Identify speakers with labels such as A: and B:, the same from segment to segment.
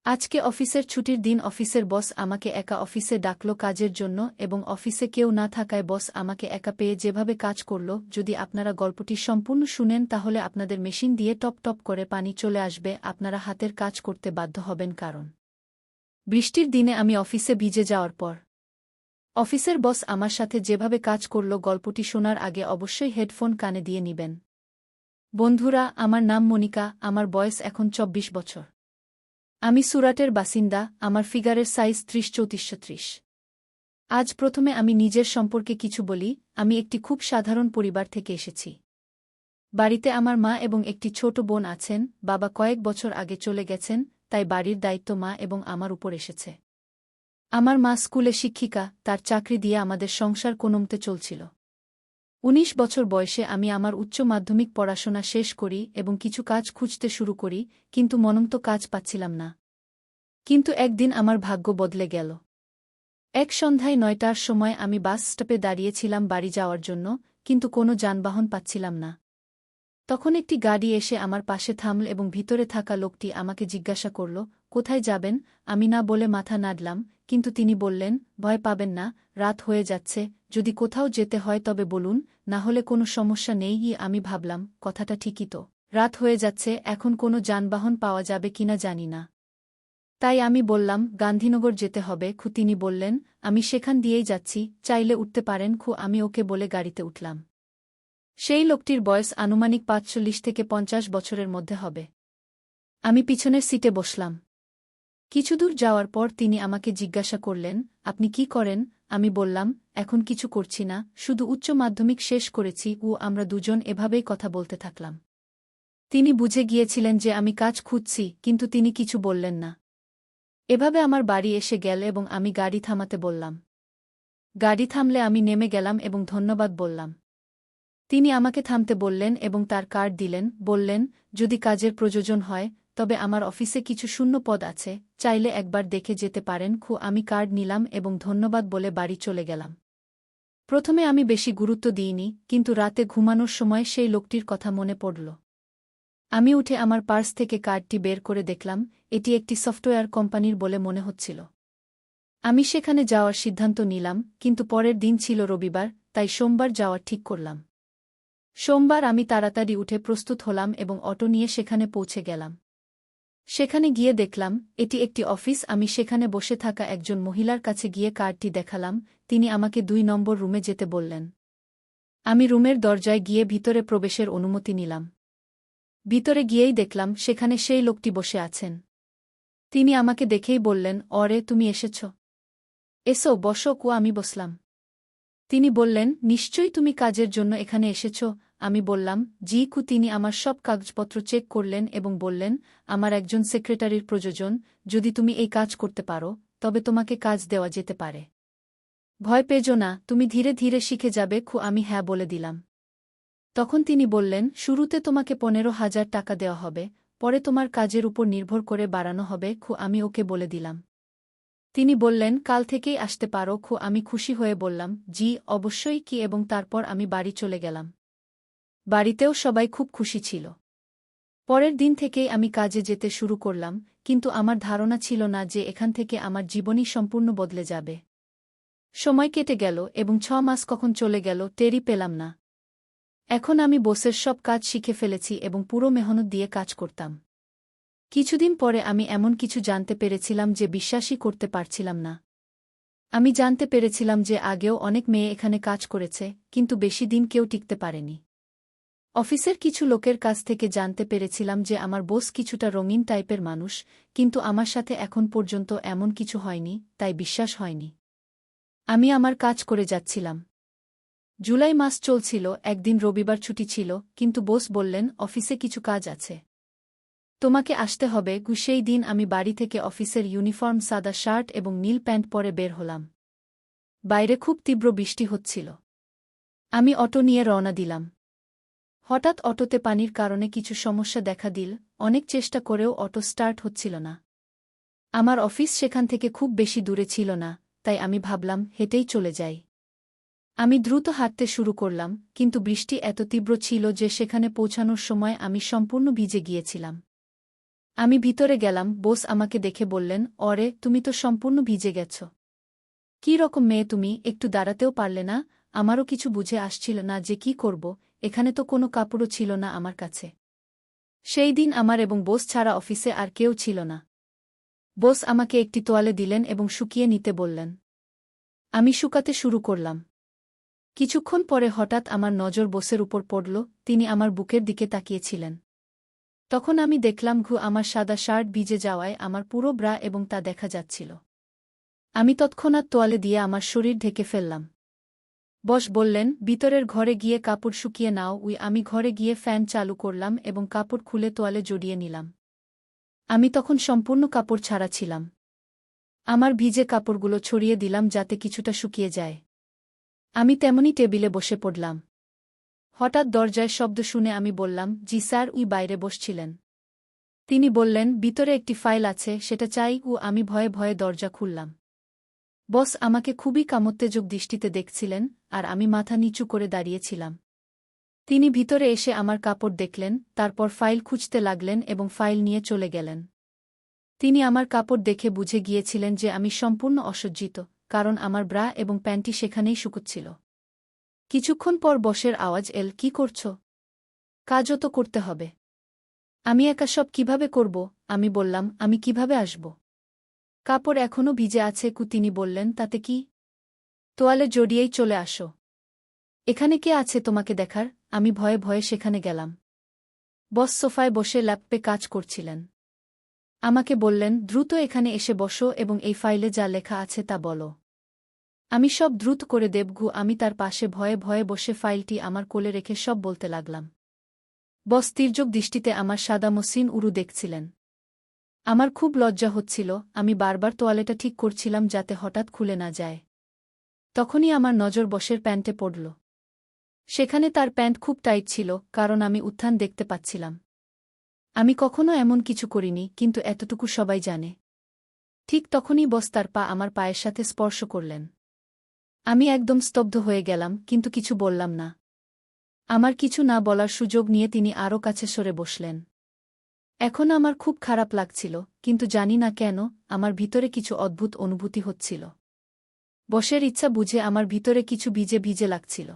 A: আজকে অফিসের ছুটির দিন। অফিসের বস আমাকে একা অফিসে ডাকল কাজের জন্য এবং অফিসে কেউ না থাকায় বস আমাকে একা পেয়ে যেভাবে কাজ করল, যদি আপনারা গল্পটি সম্পূর্ণ শুনেন তাহলে আপনাদের মেশিন দিয়ে টপ টপ করে পানি চলে আসবে। আপনারা হাতের কাজ করতে বাধ্য হবেন, কারণ বৃষ্টির দিনে আমি অফিসে ভিজে যাওয়ার পর অফিসের বস আমার সাথে যেভাবে কাজ করল, গল্পটি শোনার আগে অবশ্যই হেডফোন কানে দিয়ে নিবেন। বন্ধুরা, আমার নাম মনিকা, আমার বয়স এখন ২৪ বছর। আমি সুরাটের বাসিন্দা, আমার ফিগারের সাইজ ৩০-৩৪-৩০। আজ প্রথমে আমি নিজের সম্পর্কে কিছু বলি। আমি একটি খুব সাধারণ পরিবার থেকে এসেছি। বাড়িতে আমার মা এবং একটি ছোট বোন আছেন। বাবা কয়েক বছর আগে চলে গেছেন, তাই বাড়ির দায়িত্ব মা এবং আমার উপর এসেছে। আমার মা স্কুলে শিক্ষিকা, তার চাকরি দিয়ে আমাদের সংসার কোনোমতে চলছিল। ১৯ বছর বয়সে আমি আমার উচ্চ মাধ্যমিক পড়াশোনা শেষ করি এবং কিছু কাজ খুঁজতে শুরু করি, কিন্তু মনমতো কাজ পাচ্ছিলাম না। কিন্তু একদিন আমার ভাগ্য বদলে গেল। এক সন্ধ্যায় ৯টার সময় আমি বাস স্টপে দাঁড়িয়েছিলাম বাড়ি যাওয়ার জন্য, কিন্তু কোনো যানবাহন পাচ্ছিলাম না। তখন একটি গাড়ি এসে আমার পাশে থামল এবং ভিতরে থাকা লোকটি আমাকে জিজ্ঞাসা করল, কোথায় যাবেন? আমি না বলে মাথা নাড়লাম, কিন্তু তিনি বললেন, ভয় পাবেন না, রাত হয়ে যাচ্ছে, যদি কোথাও যেতে হয় তবে বলুন, না হলে কোনো সমস্যা নেই। আমি ভাবলাম, কথাটা ঠিকই তো, রাত হয়ে যাচ্ছে, এখন কোনো যানবাহন পাওয়া যাবে কিনা জানি না। তাই আমি বললাম, গান্ধীনগর যেতে হবে। তিনি বললেন, আমি সেখান দিয়েই যাচ্ছি, চাইলে উঠতে পারেন। আমি ওকে বলে গাড়িতে উঠলাম। সেই লোকটির বয়স আনুমানিক ৪৫ থেকে ৫০ বছরের মধ্যে হবে। আমি পিছনের সিটে বসলাম। কিছুদূর যাওয়ার পর তিনি আমাকে জিজ্ঞাসা করলেন, আপনি কি করেন? আমি বললাম, এখন কিছু করছি না, শুধু উচ্চ মাধ্যমিক শেষ করেছি। আমরা দুজন এভাবেই কথা বলতে থাকলাম। তিনি বুঝে গিয়েছিলেন যে আমি কাজ খুঁজছি, কিন্তু তিনি কিছু বললেন না। এভাবে আমার বাড়ি এসে গেল এবং আমি গাড়ি থামাতে বললাম। গাড়ি থামলে আমি নেমে গেলাম এবং ধন্যবাদ বললাম। তিনি আমাকে থামতে বললেন এবং তার কার্ড দিলেন, বললেন, যদি কাজের প্রয়োজন হয় তবে আমার অফিসে কিছু শূন্য পদ আছে, চাইলে একবার দেখে যেতে পারেন। আমি কার্ড নিলাম এবং ধন্যবাদ বলে বাড়ি চলে গেলাম। প্রথমে আমি বেশি গুরুত্ব দিইনি, কিন্তু রাতে ঘুমানোর সময় সেই লোকটির কথা মনে পড়ল। আমি উঠে আমার পার্স থেকে কার্ডটি বের করে দেখলাম, এটি একটি সফটওয়্যার কোম্পানির বলে মনে হচ্ছিল। আমি সেখানে যাওয়ার সিদ্ধান্ত নিলাম, কিন্তু পরের দিন ছিল রবিবার, তাই সোমবার যাওয়ার ঠিক করলাম। সোমবার আমি তাড়াতাড়ি উঠে প্রস্তুত হলাম এবং অটো নিয়ে সেখানে পৌঁছে গেলাম। সেখানে গিয়ে দেখলাম, এটি একটি অফিস। আমি সেখানে বসে থাকা একজন মহিলার কাছে গিয়ে কার্ডটি দেখালাম। তিনি আমাকে ২ নম্বর রুমে যেতে বললেন। আমি রুমের দরজায় গিয়ে ভিতরে প্রবেশের অনুমতি নিলাম। ভিতরে গিয়েই দেখলাম সেখানে সেই লোকটি বসে আছেন। তিনি আমাকে দেখেই বললেন, অরে, তুমি এসেছ, এসো বসো। আমি বসলাম। তিনি বললেন, নিশ্চয়ই তুমি কাজের জন্য এখানে এসেছ? আমি বললাম, জি। তিনি আমার সব কাগজপত্র চেক করলেন এবং বললেন, আমার একজন সেক্রেটারির প্রয়োজন। যদি তুমি এই কাজ করতে পারো তবে তোমাকে কাজ দেওয়া যেতে পারে। ভয় পেজো না, তুমি ধীরে ধীরে শিখে যাবে। আমি হ্যাঁ বলে দিলাম। তখন তিনি বললেন, শুরুতে তোমাকে ১৫,০০০ টাকা দেওয়া হবে, পরে তোমার কাজের উপর নির্ভর করে বাড়ানো হবে। আমি ওকে বলে দিলাম। তিনি বললেন, কাল থেকেই আসতে পারো। আমি খুশি হয়ে বললাম, জি অবশ্যই। এবং তারপর আমি বাড়ি চলে গেলাম। বাড়িতেও সবাই খুব খুশি ছিল। পরের দিন থেকেই আমি কাজে যেতে শুরু করলাম, কিন্তু আমার ধারণা ছিল না যে এখান থেকে আমার জীবনই সম্পূর্ণ বদলে যাবে। সময় কেটে গেল এবং ৬ মাস কখন চলে গেল টেরই পেলাম না। এখন আমি বসের সব কাজ শিখে ফেলেছি এবং পুরো মেহনত দিয়ে কাজ করতাম। কিছুদিন পরে আমি এমন কিছু জানতে পেরেছিলাম যে বিশ্বাসই করতে পারছিলাম না। আমি জানতে পেরেছিলাম যে আগেও অনেক মেয়ে এখানে কাজ করেছে, কিন্তু বেশি দিন কেউ টিকতে পারেনি। অফিসের কিছু লোকের কাছ থেকে জানতে পেরেছিলাম যে আমার বস কিছুটা রঙিন টাইপের মানুষ, কিন্তু আমার সাথে এখন পর্যন্ত এমন কিছু হয়নি, তাই বিশ্বাস হয়নি। আমি আমার কাজ করে যাচ্ছিলাম। জুলাই মাস চলছিল, একদিন রবিবার ছুটি ছিল, কিন্তু বস বললেন, অফিসে কিছু কাজ আছে, তোমাকে আসতে হবে। সেই দিন আমি বাড়ি থেকে অফিসের ইউনিফর্ম সাদা শার্ট এবং নীল প্যান্ট পরে বের হলাম। বাইরে খুব তীব্র বৃষ্টি হচ্ছিল। আমি অটো নিয়ে রওনা দিলাম। হঠাৎ অটোতে পানির কারণে কিছু সমস্যা দেখা দিল। অনেক চেষ্টা করেও অটো স্টার্ট হচ্ছিল না। আমার অফিস সেখান থেকে খুব বেশি দূরে ছিল না, তাই আমি ভাবলাম হেঁটেই চলে যাই। আমি দ্রুত হাঁটতে শুরু করলাম, কিন্তু বৃষ্টি এত তীব্র ছিল যে সেখানে পৌঁছানোর সময় আমি সম্পূর্ণ ভিজে গিয়েছিলাম। আমি ভিতরে গেলাম, বস আমাকে দেখে বললেন, অরে তুমি তো সম্পূর্ণ ভিজে গেছ। কী রকম মেয়ে তুমি, একটু দাঁড়াতেও পারলে না? আমারও কিছু বুঝে আসছিল না যে কি করব, এখানে তো কোনো কাপড়ও ছিল না আমার কাছে। সেই দিন আমার এবং বস ছাড়া অফিসে আর কেউ ছিল না। বস আমাকে একটি তোয়ালে দিলেন এবং শুকিয়ে নিতে বললেন। আমি শুকাতে শুরু করলাম। কিছুক্ষণ পরে হঠাৎ আমার নজর বসের উপর পড়ল, তিনি আমার বুকের দিকে তাকিয়েছিলেন। তখন আমি দেখলাম আমার সাদা শার্ট ভিজে যাওয়ায় আমার পুরো ব্রা এবং তা দেখা যাচ্ছিল। আমি তৎক্ষণাৎ তোয়ালে দিয়ে আমার শরীর ঢেকে ফেললাম। বস বললেন, ভিতরের ঘরে গিয়ে কাপড় শুকিয়ে নাও। আমি ঘরে গিয়ে ফ্যান চালু করলাম এবং কাপড় খুলে তোয়ালে জড়িয়ে নিলাম। আমি তখন সম্পূর্ণ কাপড় ছাড়া ছিলাম। আমার ভিজে কাপড়গুলো ছড়িয়ে দিলাম যাতে কিছুটা শুকিয়ে যায়। আমি তেমনি টেবিলে বসে পড়লাম। হঠাৎ দরজায় শব্দ শুনে আমি বললাম, জি স্যার। বাইরে বসছিলেন। তিনি বললেন, ভিতরে একটি ফাইল আছে, সেটা চাই। আমি ভয়ে ভয়ে দরজা খুললাম। বস আমাকে খুবই কামোত্তেজক দৃষ্টিতে দেখছিলেন, আর আমি মাথা নিচু করে দাঁড়িয়েছিলাম। তিনি ভিতরে এসে আমার কাপড় দেখলেন, তারপর ফাইল খুঁজতে লাগলেন এবং ফাইল নিয়ে চলে গেলেন। তিনি আমার কাপড় দেখে বুঝে গিয়েছিলেন যে আমি সম্পূর্ণ অসজ্জিত, কারণ আমার ব্রা এবং প্যান্টি সেখানেই শুকুচ্ছিল। কিছুক্ষণ পর বসের আওয়াজ এল, কি করছ? কাজও তো করতে হবে। আমি একা সব কিভাবে করব? আমি বললাম, আমি কিভাবে আসব? কাপড় এখনও ভিজে আছে। তিনি বললেন, তাতে কি? তোয়ালে জড়িয়েই চলে আসো। এখানে কে আছে তোমাকে দেখার? আমি ভয়ে ভয়ে সেখানে গেলাম। বস সোফায় বসে ল্যাপটপে কাজ করছিলেন। আমাকে বললেন, দ্রুত এখানে এসে বসো এবং এই ফাইলে যা লেখা আছে তা বলো। আমি সব দ্রুত করে দেব। আমি তার পাশে ভয়ে ভয়ে বসে ফাইলটি আমার কোলে রেখে সব বলতে লাগলাম। বস তির্যক দৃষ্টিতে আমার সাদা মসৃণ উরু দেখছিলেন। আমার খুব লজ্জা হচ্ছিল, আমি বারবার তোয়ালেটা ঠিক করছিলাম যাতে হঠাৎ খুলে না যায়। তখনই আমার নজর বসের প্যান্টে পড়ল। সেখানে তার প্যান্ট খুব টাইট ছিল, কারণ আমি উত্থান দেখতে পাচ্ছিলাম। আমি কখনো এমন কিছু করিনি, কিন্তু এতটুকু সবাই জানে। ঠিক তখনই বস তার পা আমার পায়ের সাথে স্পর্শ করলেন। আমি একদম স্তব্ধ হয়ে গেলাম, কিন্তু কিছু বললাম না। আমার কিছু না বলার সুযোগ নিয়ে তিনি আরও কাছে সরে বসলেন। এখন আমার খুব খারাপ লাগছিল, কিন্তু জানি না কেন, আমার ভিতরে কিছু অদ্ভুত অনুভূতি হচ্ছিল। বসের ইচ্ছা বুঝে আমার ভিতরে কিছু ভিজে ভিজে লাগছিল।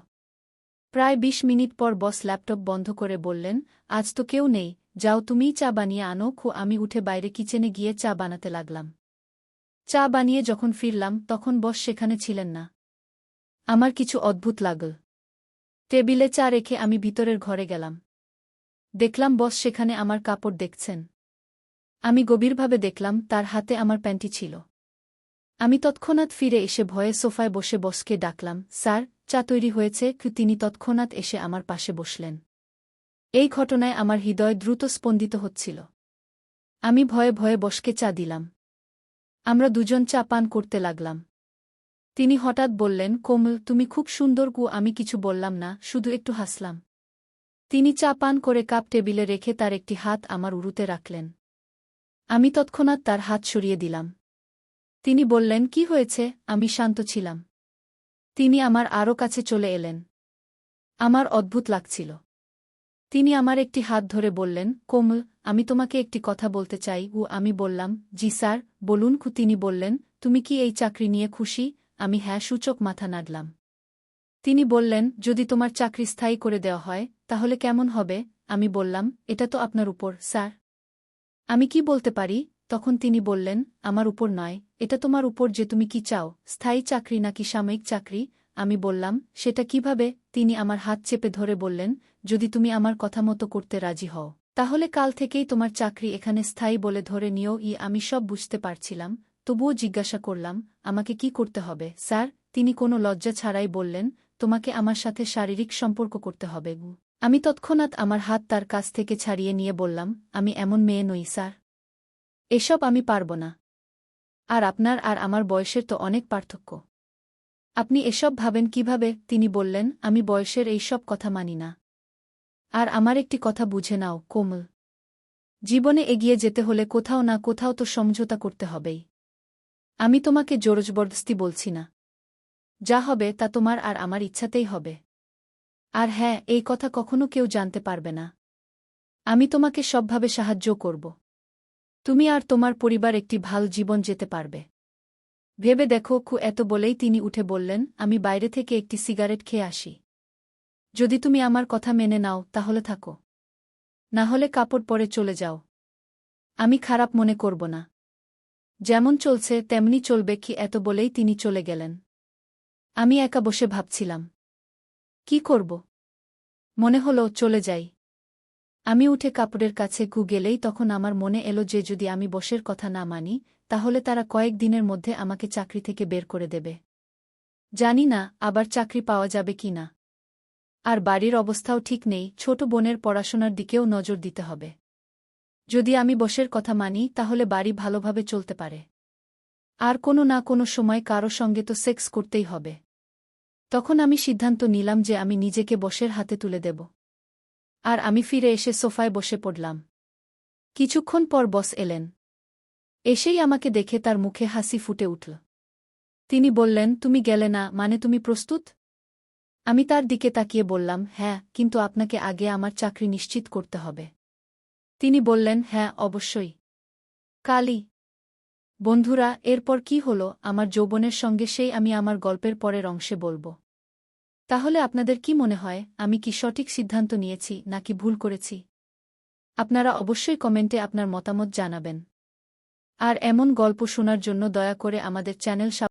A: প্রায় ২০ মিনিট পর বস ল্যাপটপ বন্ধ করে বললেন, আজ তো কেউ নেই, যাও তুমিই চা বানিয়ে আনো। আমি উঠে বাইরে কিচেনে গিয়ে চা বানাতে লাগলাম। চা বানিয়ে যখন ফিরলাম তখন বস সেখানে ছিলেন না। আমার কিছু অদ্ভুত লাগল। টেবিলে চা রেখে আমি ভিতরের ঘরে গেলাম। দেখলাম বস সেখানে আমার কাপড় দেখছেন। আমি গভীরভাবে দেখলাম তার হাতে আমার প্যান্টি ছিল। আমি তৎক্ষণাৎ ফিরে এসে ভয়ে সোফায় বসে বসকে ডাকলাম, স্যার, চা তৈরি হয়েছে। তিনি তৎক্ষণাৎ এসে আমার পাশে বসলেন। এই ঘটনায় আমার হৃদয় দ্রুত স্পন্দিত হচ্ছিল। আমি ভয়ে ভয়ে বসকে চা দিলাম। আমরা দুজন চা পান করতে লাগলাম। তিনি হঠাৎ বললেন, কোমল, তুমি খুব সুন্দর। আমি কিছু বললাম না, শুধু একটু হাসলাম। তিনি চা পান করে কাপ টেবিলে রেখে তার একটি হাত আমার উরুতে রাখলেন। আমি তৎক্ষণাৎ তার হাত সরিয়ে দিলাম। তিনি বললেন, কি হয়েছে? আমি শান্ত ছিলাম। তিনি আমার আরও কাছে চলে এলেন। আমার অদ্ভুত লাগছিল। তিনি আমার একটি হাত ধরে বললেন, কোমল, আমি তোমাকে একটি কথা বলতে চাই। আমি বললাম, জি স্যার, বলুন। তিনি বললেন, তুমি কি এই চাকরি নিয়ে খুশি? আমি হ্যাঁ সূচক মাথা নাড়লাম। তিনি বললেন, যদি তোমার চাকরি স্থায়ী করে দেওয়া হয় তাহলে কেমন হবে? আমি বললাম, এটা তো আপনার উপর, স্যার। আমি কি বলতে পারি? তখন তিনি বললেন, আমার উপর নয়, এটা তোমার উপর যে তুমি কি চাও, স্থায়ী চাকরি নাকি সাময়িক চাকরি। আমি বললাম, সেটা কিভাবে? তিনি আমার হাত চেপে ধরে বললেন, যদি তুমি আমার কথা মতো করতে রাজি হও তাহলে কাল থেকেই তোমার চাকরি এখানে স্থায়ী বলে ধরে নিও। আমি সব বুঝতে পারছিলাম, তবুও জিজ্ঞাসা করলাম, আমাকে কি করতে হবে, স্যার? তিনি কোনো লজ্জা ছাড়াই বললেন, তোমাকে আমার সাথে শারীরিক সম্পর্ক করতে হবে। আমি তৎক্ষণাৎ আমার হাত তার কাছ থেকে ছাড়িয়ে নিয়ে বললাম, আমি এমন মেয়ে নই, স্যার। এসব আমি পারব না। আর আপনার আর আমার বয়সের তো অনেক পার্থক্য। আপনি এসব ভাবেন কিভাবে? তিনি বললেন, আমি বয়সের এই সব কথা মানি না। আর আমার একটি কথা বুঝে নাও, কোমল। জীবনে এগিয়ে যেতে হলে কোথাও না কোথাও তো সমঝোতা করতে হবেই। আমি তোমাকে জোরজবরদস্তি বলছি না। যা হবে তা তোমার আর আমার ইচ্ছাতেই হবে। আর হ্যাঁ, এই কথা কখনো কেউ জানতে পারবে না। আমি তোমাকে সবভাবে সাহায্য করব। তুমি আর তোমার পরিবার একটি ভালো জীবন যেতে পারবে। ভেবে দেখো এত বলেই তিনি উঠে বললেন, আমি বাইরে থেকে একটি সিগারেট খেয়ে আসি। যদি তুমি আমার কথা মেনে নাও তাহলে থাকো, না হলে কাপড় পরে চলে যাও। আমি খারাপ মনে করব না। যেমন চলছে তেমনি চলবে এত বলেই তিনি চলে গেলেন। আমি একা বসে ভাবছিলাম, কি করব? মনে হলো চলে যাই। আমি উঠে কাপড়ের কাছে গেলেই তখন আমার মনে এলো যে যদি আমি বসের কথা না মানি তাহলে তারা কয়েক দিনের মধ্যে আমাকে চাকরি থেকে বের করে দেবে। জানি না আবার চাকরি পাওয়া যাবে কি না। আর বাড়ির অবস্থাও ঠিক নেই, ছোট বোনের পড়াশোনার দিকেও নজর দিতে হবে। যদি আমি বসের কথা মানি তাহলে বাড়ি ভালোভাবে চলতে পারে। আর কোনো না কোনো সময় কারো সঙ্গে তো সেক্স করতেই হবে। তখন আমি সিদ্ধান্ত নিলাম যে আমি নিজেকে বসের হাতে তুলে দেব। আর আমি ফিরে এসে সোফায় বসে পড়লাম। কিছুক্ষণ পর বস এলেন। এসেই আমাকে দেখে তার মুখে হাসি ফুটে উঠল। তিনি বললেন, তুমি গেলে না মানে তুমি প্রস্তুত? আমি তার দিকে তাকিয়ে বললাম, হ্যাঁ, কিন্তু আপনাকে আগে আমার চাকরি নিশ্চিত করতে হবে। তিনি বললেন, হ্যাঁ অবশ্যই। কালই। বন্ধুরা, এরপর কি হলো আমার যৌবনের সঙ্গে সেই আমি আমার গল্পের পরের অংশে বলব। তাহলে আপনাদের কি মনে হয়, আমি কি সঠিক সিদ্ধান্ত নিয়েছি নাকি ভুল করেছি? আপনারা অবশ্যই কমেন্টে আপনার মতামত জানাবেন। আর এমন গল্প শোনার জন্য দয়া করে আমাদের চ্যানেল